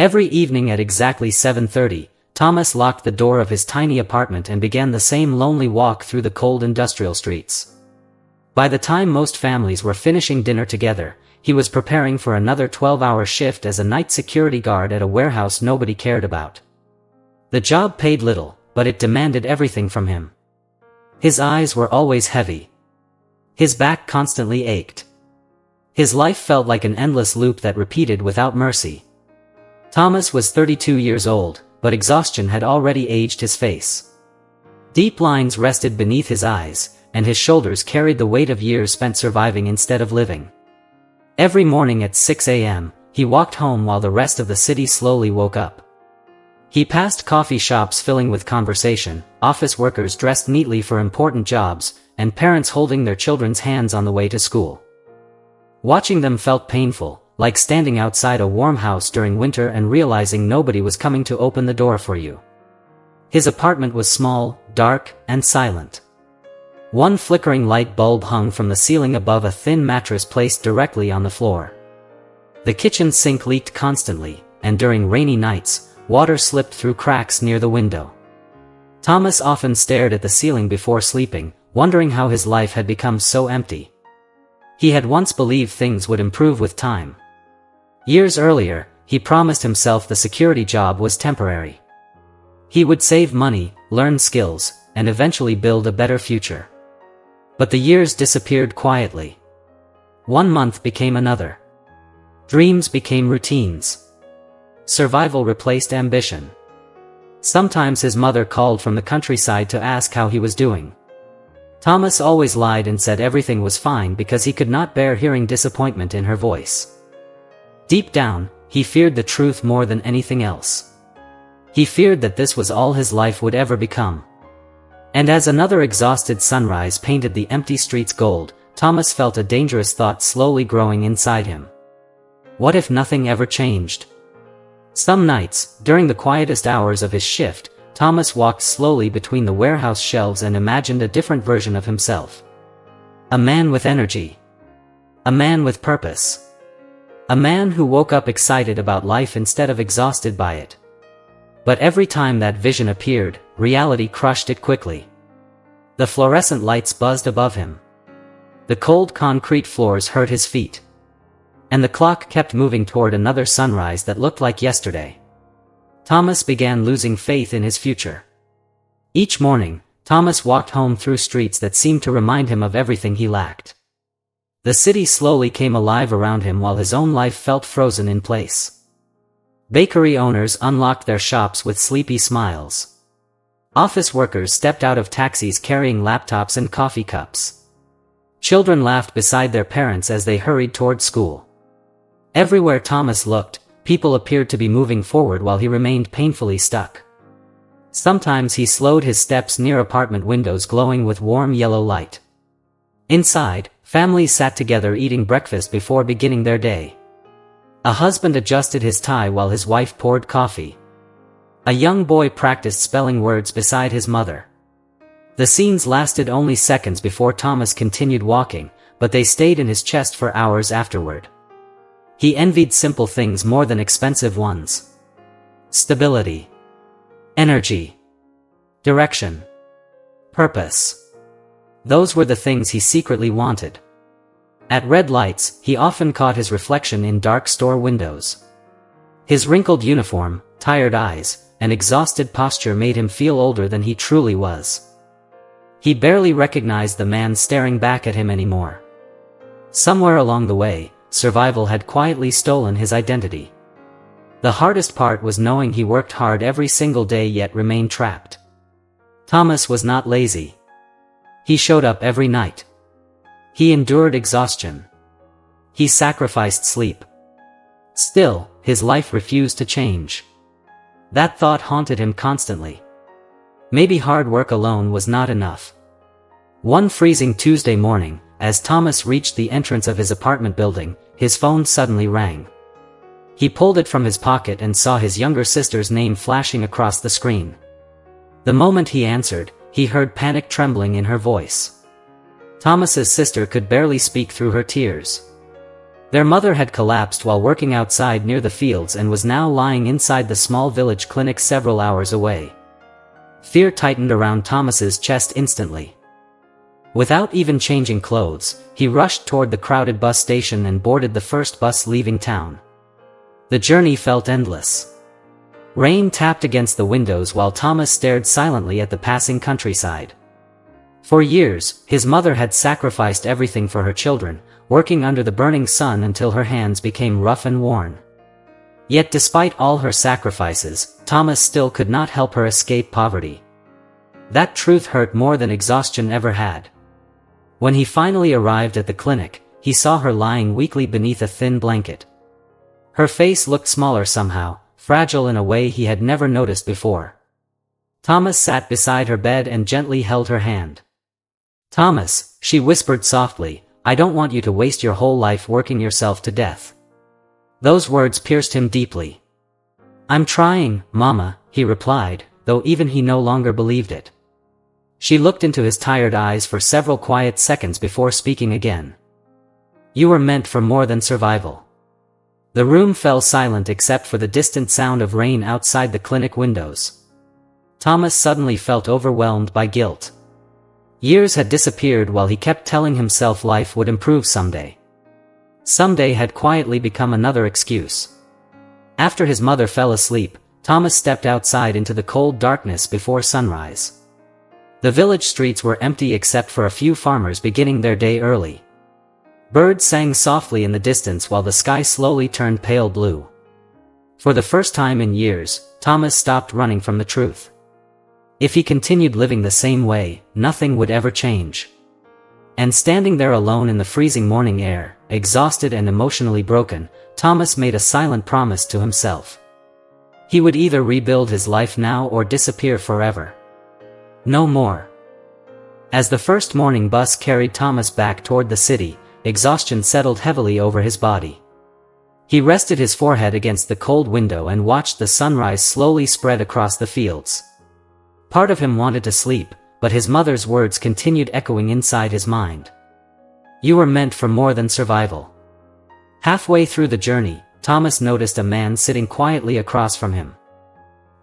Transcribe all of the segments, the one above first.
Every evening at exactly 7:30, Thomas locked the door of his tiny apartment and began the same lonely walk through the cold industrial streets. By the time most families were finishing dinner together, he was preparing for another 12-hour shift as a night security guard at a warehouse nobody cared about. The job paid little, but it demanded everything from him. His eyes were always heavy. His back constantly ached. His life felt like an endless loop that repeated without mercy. Thomas was 32 years old, but exhaustion had already aged his face. Deep lines rested beneath his eyes, and his shoulders carried the weight of years spent surviving instead of living. Every morning at 6 a.m., he walked home while the rest of the city slowly woke up. He passed coffee shops filling with conversation, office workers dressed neatly for important jobs, and parents holding their children's hands on the way to school. Watching them felt painful, like standing outside a warm house during winter and realizing nobody was coming to open the door for you. His apartment was small, dark, and silent. One flickering light bulb hung from the ceiling above a thin mattress placed directly on the floor. The kitchen sink leaked constantly, and during rainy nights, water slipped through cracks near the window. Thomas often stared at the ceiling before sleeping, wondering how his life had become so empty. He had once believed things would improve with time. Years earlier, he promised himself the security job was temporary. He would save money, learn skills, and eventually build a better future. But the years disappeared quietly. 1 month became another. Dreams became routines. Survival replaced ambition. Sometimes his mother called from the countryside to ask how he was doing. Thomas always lied and said everything was fine because he could not bear hearing disappointment in her voice. Deep down, he feared the truth more than anything else. He feared that this was all his life would ever become. And as another exhausted sunrise painted the empty streets gold, Thomas felt a dangerous thought slowly growing inside him. What if nothing ever changed? Some nights, during the quietest hours of his shift, Thomas walked slowly between the warehouse shelves and imagined a different version of himself. A man with energy. A man with purpose. A man who woke up excited about life instead of exhausted by it. But every time that vision appeared, reality crushed it quickly. The fluorescent lights buzzed above him. The cold concrete floors hurt his feet. And the clock kept moving toward another sunrise that looked like yesterday. Thomas began losing faith in his future. Each morning, Thomas walked home through streets that seemed to remind him of everything he lacked. The city slowly came alive around him while his own life felt frozen in place. Bakery owners unlocked their shops with sleepy smiles. Office workers stepped out of taxis carrying laptops and coffee cups. Children laughed beside their parents as they hurried toward school. Everywhere Thomas looked, people appeared to be moving forward while he remained painfully stuck. Sometimes he slowed his steps near apartment windows glowing with warm yellow light. Inside, families sat together eating breakfast before beginning their day. A husband adjusted his tie while his wife poured coffee. A young boy practiced spelling words beside his mother. The scenes lasted only seconds before Thomas continued walking, but they stayed in his chest for hours afterward. He envied simple things more than expensive ones. Stability. Energy. Direction. Purpose. Those were the things he secretly wanted. At red lights, he often caught his reflection in dark store windows. His wrinkled uniform, tired eyes, and exhausted posture made him feel older than he truly was. He barely recognized the man staring back at him anymore. Somewhere along the way, survival had quietly stolen his identity. The hardest part was knowing he worked hard every single day yet remained trapped. Thomas was not lazy. He showed up every night. He endured exhaustion. He sacrificed sleep. Still, his life refused to change. That thought haunted him constantly. Maybe hard work alone was not enough. One freezing Tuesday morning, as Thomas reached the entrance of his apartment building, his phone suddenly rang. He pulled it from his pocket and saw his younger sister's name flashing across the screen. The moment he answered, he heard panic trembling in her voice. Thomas's sister could barely speak through her tears. Their mother had collapsed while working outside near the fields and was now lying inside the small village clinic several hours away. Fear tightened around Thomas's chest instantly. Without even changing clothes, he rushed toward the crowded bus station and boarded the first bus leaving town. The journey felt endless. Rain tapped against the windows while Thomas stared silently at the passing countryside. For years, his mother had sacrificed everything for her children, working under the burning sun until her hands became rough and worn. Yet despite all her sacrifices, Thomas still could not help her escape poverty. That truth hurt more than exhaustion ever had. When he finally arrived at the clinic, he saw her lying weakly beneath a thin blanket. Her face looked smaller somehow, fragile in a way he had never noticed before. Thomas sat beside her bed and gently held her hand. "Thomas," she whispered softly, "I don't want you to waste your whole life working yourself to death." Those words pierced him deeply. "I'm trying, Mama," he replied, though even he no longer believed it. She looked into his tired eyes for several quiet seconds before speaking again. "You were meant for more than survival." The room fell silent except for the distant sound of rain outside the clinic windows. Thomas suddenly felt overwhelmed by guilt. Years had disappeared while he kept telling himself life would improve someday. Someday had quietly become another excuse. After his mother fell asleep, Thomas stepped outside into the cold darkness before sunrise. The village streets were empty except for a few farmers beginning their day early. Birds sang softly in the distance while the sky slowly turned pale blue. For the first time in years, Thomas stopped running from the truth. If he continued living the same way, nothing would ever change. And standing there alone in the freezing morning air, exhausted and emotionally broken, Thomas made a silent promise to himself. He would either rebuild his life now or disappear forever. No more. As the first morning bus carried Thomas back toward the city, exhaustion settled heavily over his body. He rested his forehead against the cold window and watched the sunrise slowly spread across the fields. Part of him wanted to sleep, but his mother's words continued echoing inside his mind. "You were meant for more than survival." Halfway through the journey, Thomas noticed a man sitting quietly across from him.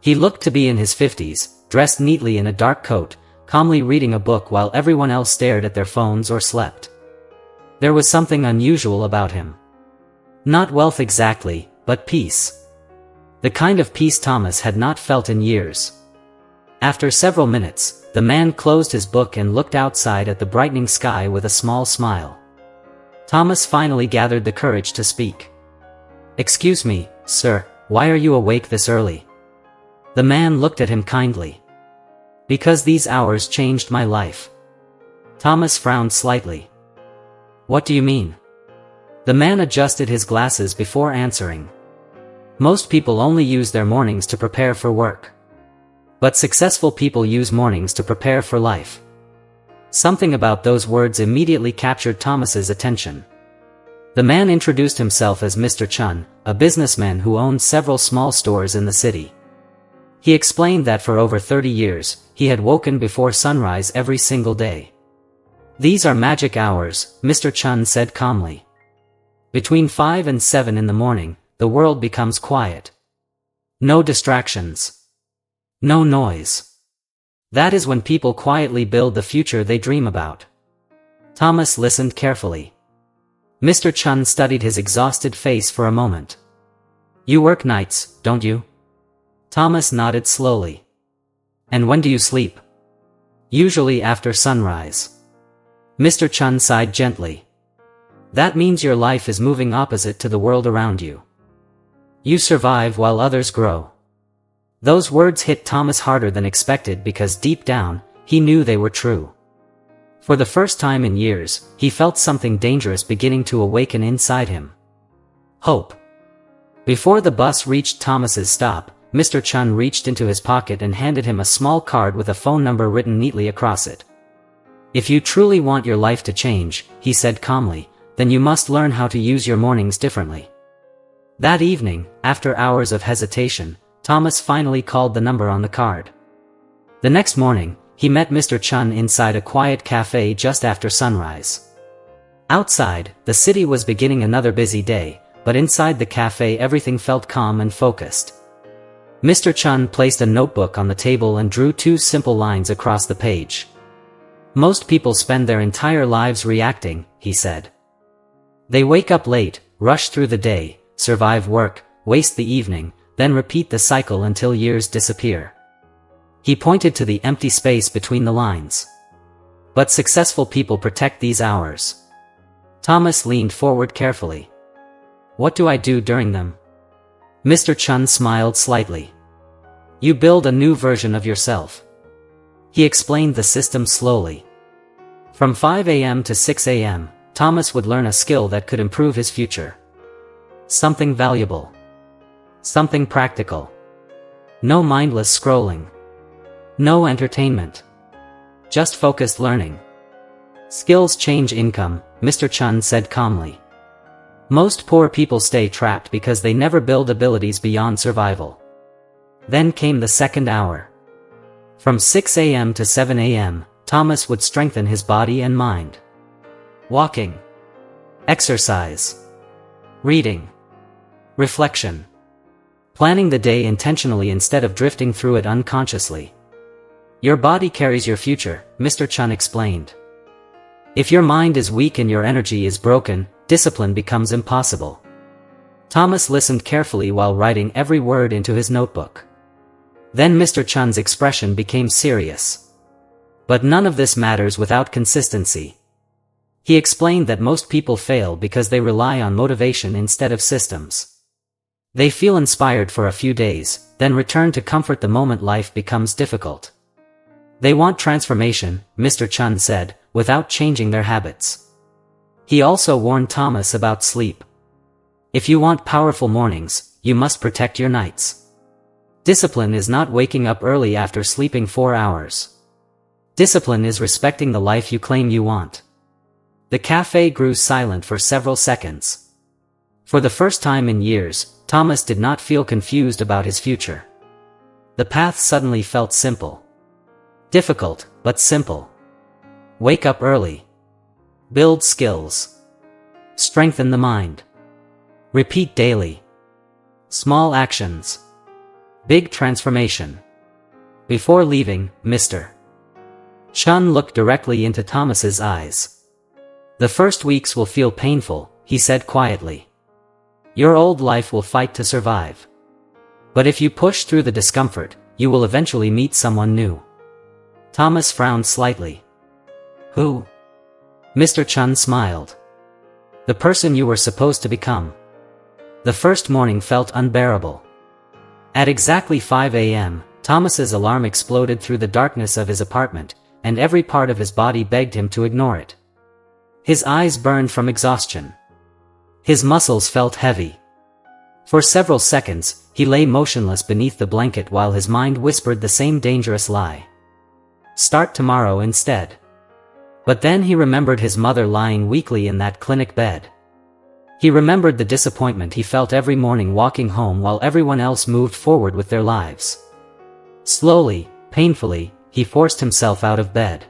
He looked to be in his 50s, dressed neatly in a dark coat, calmly reading a book while everyone else stared at their phones or slept. There was something unusual about him. Not wealth exactly, but peace. The kind of peace Thomas had not felt in years. After several minutes, the man closed his book and looked outside at the brightening sky with a small smile. Thomas finally gathered the courage to speak. "Excuse me, sir, why are you awake this early?" The man looked at him kindly. "Because these hours changed my life." Thomas frowned slightly. "What do you mean?" The man adjusted his glasses before answering. "Most people only use their mornings to prepare for work. But successful people use mornings to prepare for life." Something about those words immediately captured Thomas's attention. The man introduced himself as Mr. Chun, a businessman who owned several small stores in the city. He explained that for over 30 years, he had woken before sunrise every single day. "These are magic hours," Mr. Chun said calmly. "Between 5 and 7 in the morning, the world becomes quiet. No distractions. No noise. That is when people quietly build the future they dream about." Thomas listened carefully. Mr. Chun studied his exhausted face for a moment. "You work nights, don't you?" Thomas nodded slowly. "And when do you sleep?" "Usually after sunrise." Mr. Chun sighed gently. "That means your life is moving opposite to the world around you. You survive while others grow." Those words hit Thomas harder than expected because deep down, he knew they were true. For the first time in years, he felt something dangerous beginning to awaken inside him. Hope. Before the bus reached Thomas's stop, Mr. Chun reached into his pocket and handed him a small card with a phone number written neatly across it. "If you truly want your life to change," he said calmly, "then you must learn how to use your mornings differently." That evening, after hours of hesitation, Thomas finally called the number on the card. The next morning, he met Mr. Chun inside a quiet cafe just after sunrise. Outside, the city was beginning another busy day, but inside the cafe everything felt calm and focused. Mr. Chun placed a notebook on the table and drew 2 simple lines across the page. Most people spend their entire lives reacting, he said. They wake up late, rush through the day, survive work, waste the evening, then repeat the cycle until years disappear. He pointed to the empty space between the lines. But successful people protect these hours. Thomas leaned forward carefully. What do I do during them? Mr. Chun smiled slightly. You build a new version of yourself. He explained the system slowly. From 5 a.m. to 6 a.m., Thomas would learn a skill that could improve his future. Something valuable. Something practical. No mindless scrolling. No entertainment. Just focused learning. Skills change income, Mr. Chun said calmly. Most poor people stay trapped because they never build abilities beyond survival. Then came the second hour. From 6 a.m. to 7 a.m., Thomas would strengthen his body and mind. Walking. Exercise. Reading. Reflection. Planning the day intentionally instead of drifting through it unconsciously. Your body carries your future, Mr. Chun explained. If your mind is weak and your energy is broken, discipline becomes impossible. Thomas listened carefully while writing every word into his notebook. Then Mr. Chun's expression became serious. But none of this matters without consistency. He explained that most people fail because they rely on motivation instead of systems. They feel inspired for a few days, then return to comfort the moment life becomes difficult. They want transformation, Mr. Chun said, without changing their habits. He also warned Thomas about sleep. If you want powerful mornings, you must protect your nights. Discipline is not waking up early after sleeping 4 hours. Discipline is respecting the life you claim you want. The cafe grew silent for several seconds. For the first time in years, Thomas did not feel confused about his future. The path suddenly felt simple. Difficult, but simple. Wake up early. Build skills. Strengthen the mind. Repeat daily. Small actions. Big transformation. Before leaving, Mr. Chun looked directly into Thomas's eyes. The first weeks will feel painful, he said quietly. Your old life will fight to survive. But if you push through the discomfort, you will eventually meet someone new. Thomas frowned slightly. Who? Mr. Chun smiled. The person you were supposed to become. The first morning felt unbearable. At exactly 5 a.m., Thomas's alarm exploded through the darkness of his apartment, and every part of his body begged him to ignore it. His eyes burned from exhaustion. His muscles felt heavy. For several seconds, he lay motionless beneath the blanket while his mind whispered the same dangerous lie. Start tomorrow instead. But then he remembered his mother lying weakly in that clinic bed. He remembered the disappointment he felt every morning walking home while everyone else moved forward with their lives. Slowly, painfully, he forced himself out of bed.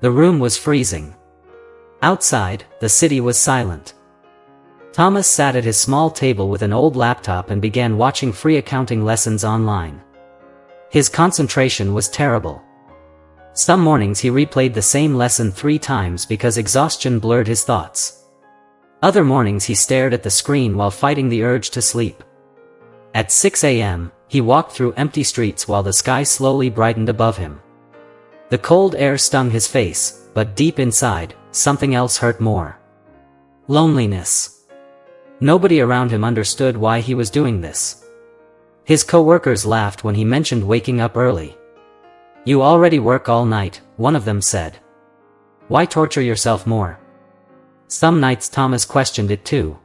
The room was freezing. Outside, the city was silent. Thomas sat at his small table with an old laptop and began watching free accounting lessons online. His concentration was terrible. Some mornings he replayed the same lesson 3 times because exhaustion blurred his thoughts. Other mornings he stared at the screen while fighting the urge to sleep. At 6 a.m., he walked through empty streets while the sky slowly brightened above him. The cold air stung his face, but deep inside, something else hurt more. Loneliness. Nobody around him understood why he was doing this. His co-workers laughed when he mentioned waking up early. You already work all night, one of them said. Why torture yourself more? Some nights Thomas questioned it too.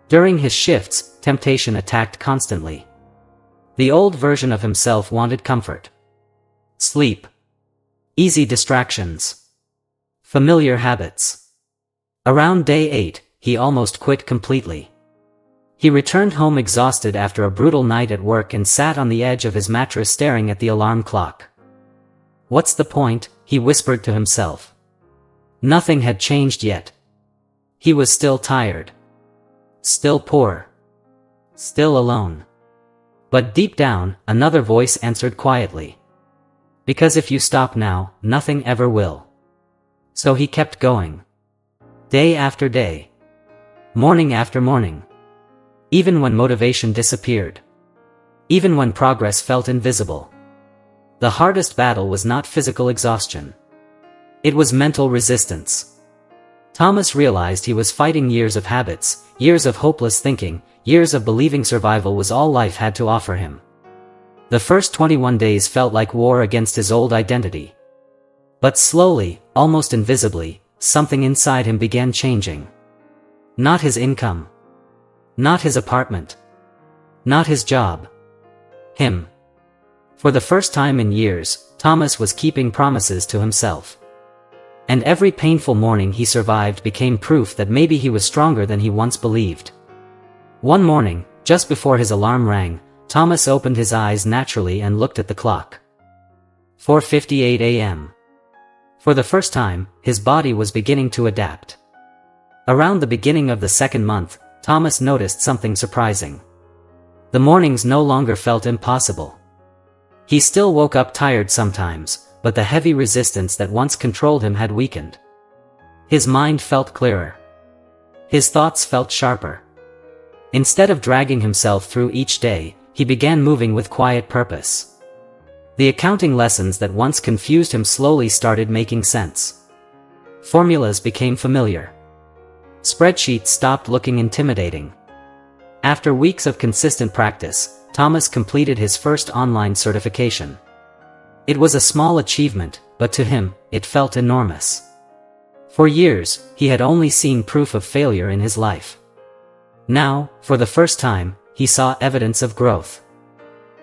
During his shifts, temptation attacked constantly. The old version of himself wanted comfort. Sleep. Easy distractions. Familiar habits. Around day 8, he almost quit completely. He returned home exhausted after a brutal night at work and sat on the edge of his mattress staring at the alarm clock. What's the point? He whispered to himself. Nothing had changed yet. He was still tired. Still poor. Still alone. But deep down, another voice answered quietly. Because if you stop now, nothing ever will. So he kept going. Day after day. Morning after morning. Even when motivation disappeared. Even when progress felt invisible. The hardest battle was not physical exhaustion. It was mental resistance. Thomas realized he was fighting years of habits, years of hopeless thinking, years of believing survival was all life had to offer him. The first 21 days felt like war against his old identity. But slowly, almost invisibly, something inside him began changing. Not his income. Not his apartment. Not his job. Him. For the first time in years, Thomas was keeping promises to himself. And every painful morning he survived became proof that maybe he was stronger than he once believed. One morning, just before his alarm rang, Thomas opened his eyes naturally and looked at the clock. 4:58 a.m. For the first time, his body was beginning to adapt. Around the beginning of the second month, Thomas noticed something surprising. The mornings no longer felt impossible. He still woke up tired sometimes, but the heavy resistance that once controlled him had weakened. His mind felt clearer. His thoughts felt sharper. Instead of dragging himself through each day, he began moving with quiet purpose. The accounting lessons that once confused him slowly started making sense. Formulas became familiar. Spreadsheets stopped looking intimidating. After weeks of consistent practice, Thomas completed his first online certification. It was a small achievement, but to him, it felt enormous. For years, he had only seen proof of failure in his life. Now, for the first time, he saw evidence of growth.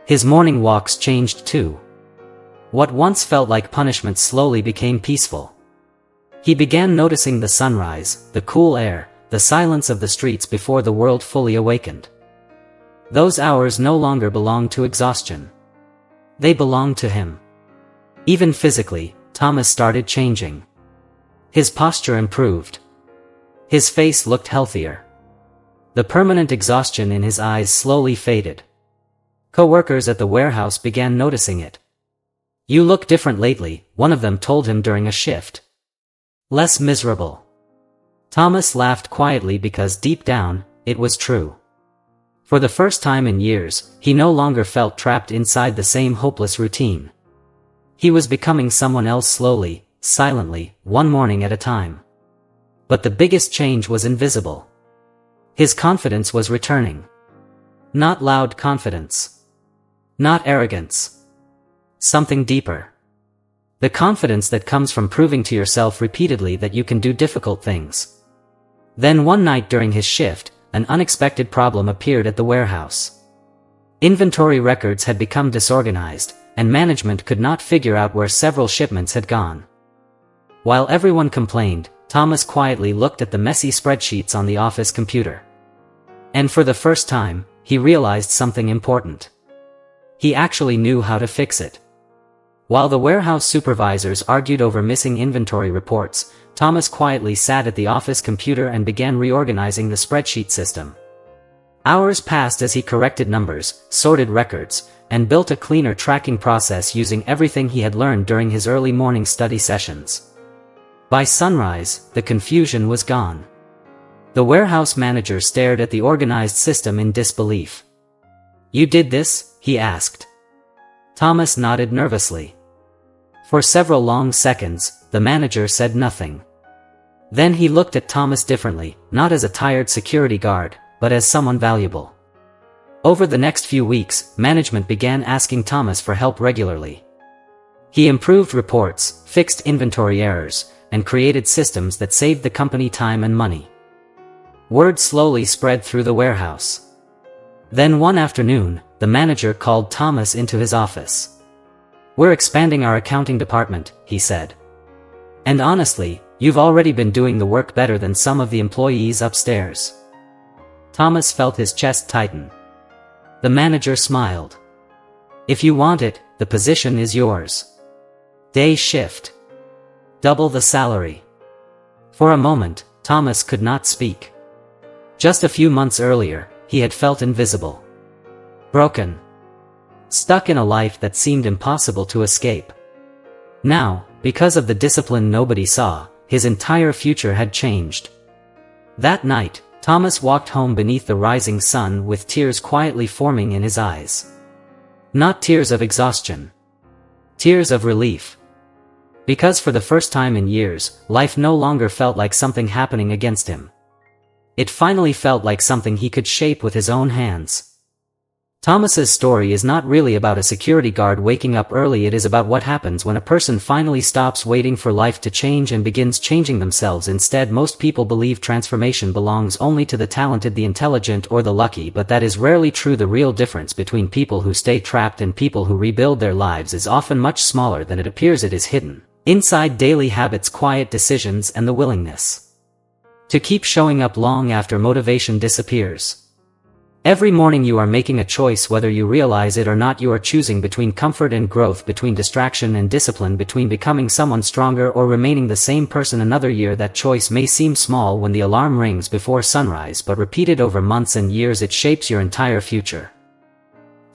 His morning walks changed too. What once felt like punishment slowly became peaceful. He began noticing the sunrise, the cool air, the silence of the streets before the world fully awakened. Those hours no longer belonged to exhaustion. They belonged to him. Even physically, Thomas started changing. His posture improved. His face looked healthier. The permanent exhaustion in his eyes slowly faded. Co-workers at the warehouse began noticing it. "You look different lately," one of them told him during a shift. "Less miserable." Thomas laughed quietly because deep down, it was true. For the first time in years, he no longer felt trapped inside the same hopeless routine. He was becoming someone else slowly, silently, one morning at a time. But the biggest change was invisible. His confidence was returning. Not loud confidence. Not arrogance. Something deeper. The confidence that comes from proving to yourself repeatedly that you can do difficult things. Then one night during his shift, an unexpected problem appeared at the warehouse. Inventory records had become disorganized, and management could not figure out where several shipments had gone. While everyone complained, Thomas quietly looked at the messy spreadsheets on the office computer. And for the first time, he realized something important. He actually knew how to fix it. While the warehouse supervisors argued over missing inventory reports, Thomas quietly sat at the office computer and began reorganizing the spreadsheet system. Hours passed as he corrected numbers, sorted records, and built a cleaner tracking process using everything he had learned during his early morning study sessions. By sunrise, the confusion was gone. The warehouse manager stared at the organized system in disbelief. "You did this?" he asked. Thomas nodded nervously. For several long seconds, the manager said nothing. Then he looked at Thomas differently, not as a tired security guard, but as someone valuable. Over the next few weeks, management began asking Thomas for help regularly. He improved reports, fixed inventory errors, and created systems that saved the company time and money. Word slowly spread through the warehouse. Then one afternoon, the manager called Thomas into his office. "We're expanding our accounting department," he said. "And honestly, you've already been doing the work better than some of the employees upstairs." Thomas felt his chest tighten. The manager smiled. "If you want it, the position is yours. Day shift. Double the salary." For a moment, Thomas could not speak. Just a few months earlier, he had felt invisible. Broken. Stuck in a life that seemed impossible to escape. Now, because of the discipline nobody saw, his entire future had changed. That night, Thomas walked home beneath the rising sun with tears quietly forming in his eyes. Not tears of exhaustion. Tears of relief. Because for the first time in years, life no longer felt like something happening against him. It finally felt like something he could shape with his own hands. Thomas's story is not really about a security guard waking up early. It is about what happens when a person finally stops waiting for life to change and begins changing themselves instead. Most people believe transformation belongs only to the talented, the intelligent, or the lucky, but that is rarely true. The real difference between people who stay trapped and people who rebuild their lives is often much smaller than it appears. It is hidden inside daily habits, quiet decisions, and the willingness to keep showing up long after motivation disappears. Every morning you are making a choice, whether you realize it or not. You are choosing between comfort and growth, between distraction and discipline, between becoming someone stronger or remaining the same person another year. That choice may seem small when the alarm rings before sunrise, but repeated over months and years, it shapes your entire future.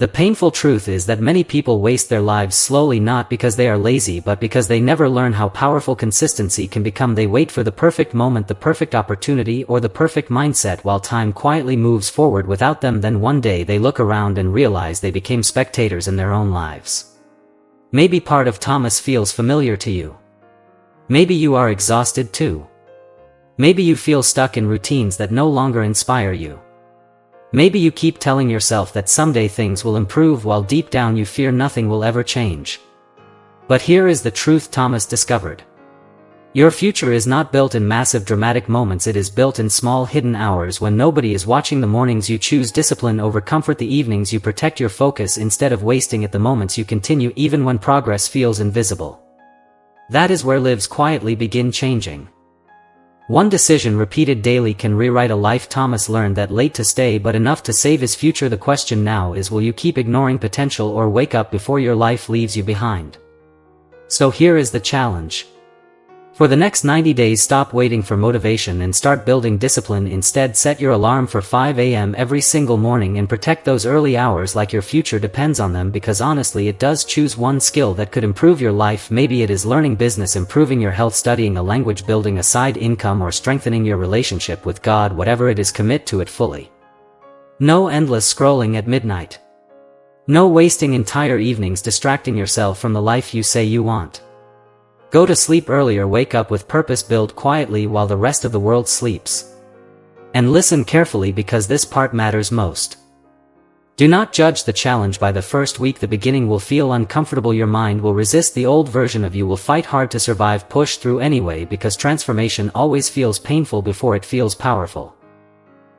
The painful truth is that many people waste their lives slowly, not because they are lazy but because they never learn how powerful consistency can become. They wait for the perfect moment, the perfect opportunity, or the perfect mindset while time quietly moves forward without them. Then one day they look around and realize they became spectators in their own lives. Maybe part of Thomas feels familiar to you. Maybe you are exhausted too. Maybe you feel stuck in routines that no longer inspire you. Maybe you keep telling yourself that someday things will improve while deep down you fear nothing will ever change. But here is the truth Thomas discovered. Your future is not built in massive dramatic moments. It is built in small hidden hours when nobody is watching. The mornings you choose discipline over comfort. The evenings you protect your focus instead of wasting it. The moments you continue even when progress feels invisible. That is where lives quietly begin changing. One decision repeated daily can rewrite a life. Thomas learned that late to stay but enough to save his future. The question now is, will you keep ignoring potential or wake up before your life leaves you behind? So here is the challenge. For the next 90 days, stop waiting for motivation and start building discipline. Instead, set your alarm for 5 a.m. every single morning and protect those early hours like your future depends on them, because honestly it does. Choose one skill that could improve your life. Maybe it is learning business, improving your health, studying a language, building a side income, or strengthening your relationship with God. Whatever it is, commit to it fully. No endless scrolling at midnight. No wasting entire evenings distracting yourself from the life you say you want. Go to sleep earlier, wake up with purpose, build quietly while the rest of the world sleeps. And listen carefully, because this part matters most. Do not judge the challenge by the first week. The beginning will feel uncomfortable. Your mind will resist. The old version of you will fight hard to survive. Push through anyway, because transformation always feels painful before it feels powerful.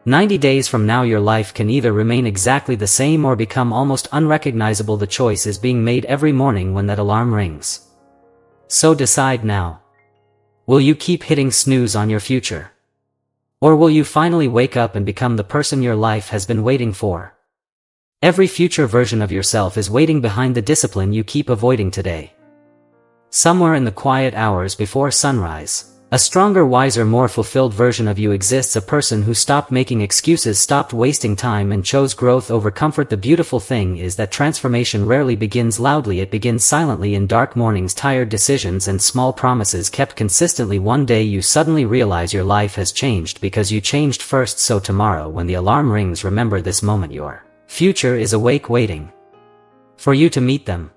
90 days from now your life can either remain exactly the same or become almost unrecognizable. The choice is being made every morning when that alarm rings. So decide now. Will you keep hitting snooze on your future? Or will you finally wake up and become the person your life has been waiting for? Every future version of yourself is waiting behind the discipline you keep avoiding today. Somewhere in the quiet hours before sunrise, a stronger, wiser, more fulfilled version of you exists. A person who stopped making excuses, stopped wasting time, and chose growth over comfort. The beautiful thing is that transformation rarely begins loudly. It begins silently, in dark mornings, tired decisions, and small promises kept consistently. One day you suddenly realize your life has changed because you changed first. So tomorrow when the alarm rings, remember this moment. Your future is awake, waiting for you to meet them.